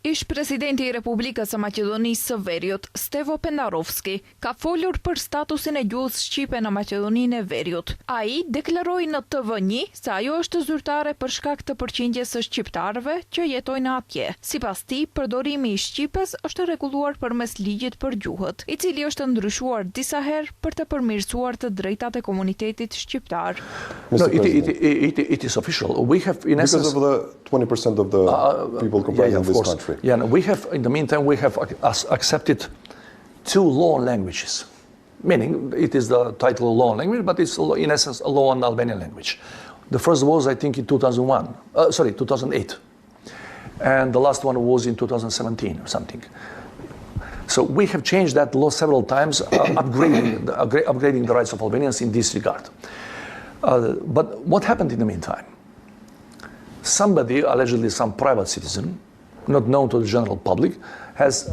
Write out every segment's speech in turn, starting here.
Ish presidenti i Republikës së Maqedonisë së Veriut, Stevo Pendarovski, ka folur për statusin e gjuhës shqipe në Maqedoninë e Veriut. Ai deklaroi në TV1 se ajo është zyrtare për shkak të përqindjes së shqiptarëve që jetojnë atje. Sipas tij, përdorimi i shqipes është rregulluar përmes ligjit për gjuhët, i cili është ndryshuar disa herë për të përmirësuar të drejtat e komunitetit shqiptar. No, it is official. We have, in essence, because of the 20% of the people comprising this country. Yeah, no, we have, in the meantime, we have accepted 2 law languages, meaning it is the title of law language, but it's in essence a law and Albanian language. The first was, I think, in 2008, and the last one was in 2017 or something. So we have changed that law several times, upgrading the rights of Albanians in this regard. But what happened in the meantime? Somebody, allegedly some private citizen, not known to the general public, has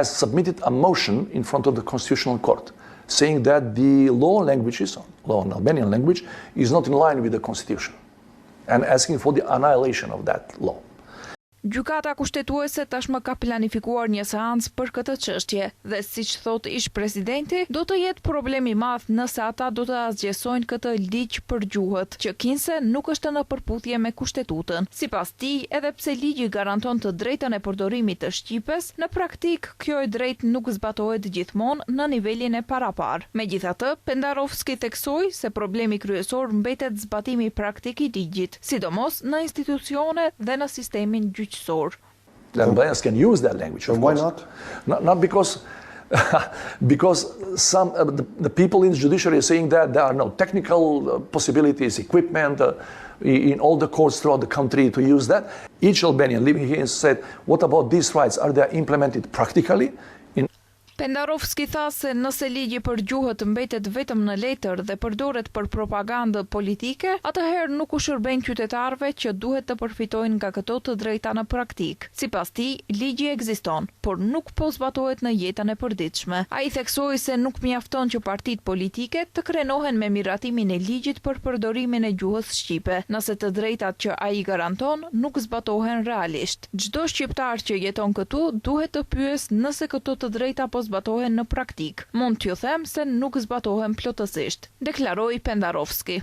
submitted a motion in front of the Constitutional Court, saying that the law and Albanian language, is not in line with the Constitution, and asking for the annihilation of that law. Gjykata kushtetuese tashmë ka planifikuar një seancë për këtë çështje dhe siç thot ish presidenti, do të jetë problem i madh nëse ata do të asgjësojnë këtë ligj për gjuhët, që kinse nuk është në përputhje me kushtetutën. Sipas tij, edhe pse ligji garanton të drejtën e përdorimit të shqipes, në praktik kjo e drejtë nuk zbatohet gjithmonë në nivelin e parapar. Megjithatë, Pendarovski theksoi se problemi kryesor mbetet zbatimi praktik i ligjit, sidomos në institucione dhe në sistemin gjyqësor. The Albanians can use that language. And why not? Not because some the people in the judiciary are saying that there are no technical possibilities, equipment in all the courts throughout the country to use that. Each Albanian living here said, "What about these rights? Are they implemented practically?" Pendarovski tha se nëse ligji për gjuhët mbetet vetëm në letër dhe përdoret për propagandë politike, atëherë nuk u shërben qytetarëve që duhet të përfitojnë nga këto të drejta në praktik. Sipas tij, ligji ekziston, por nuk po zbatohet në jetën e përditshme. Ai theksoi se nuk mjafton që partitë politike të krenohen me miratimin e ligjit për përdorimin e gjuhës shqipe, nëse të drejtat që ai garanton nuk zbatohen realisht. Çdo shqiptar që jeton këtu duhet të pyes nëse këto të drejta po zbatohen në praktik. Mund t'ju them se nuk zbatohen plotësisht, deklaroi Pendarovski.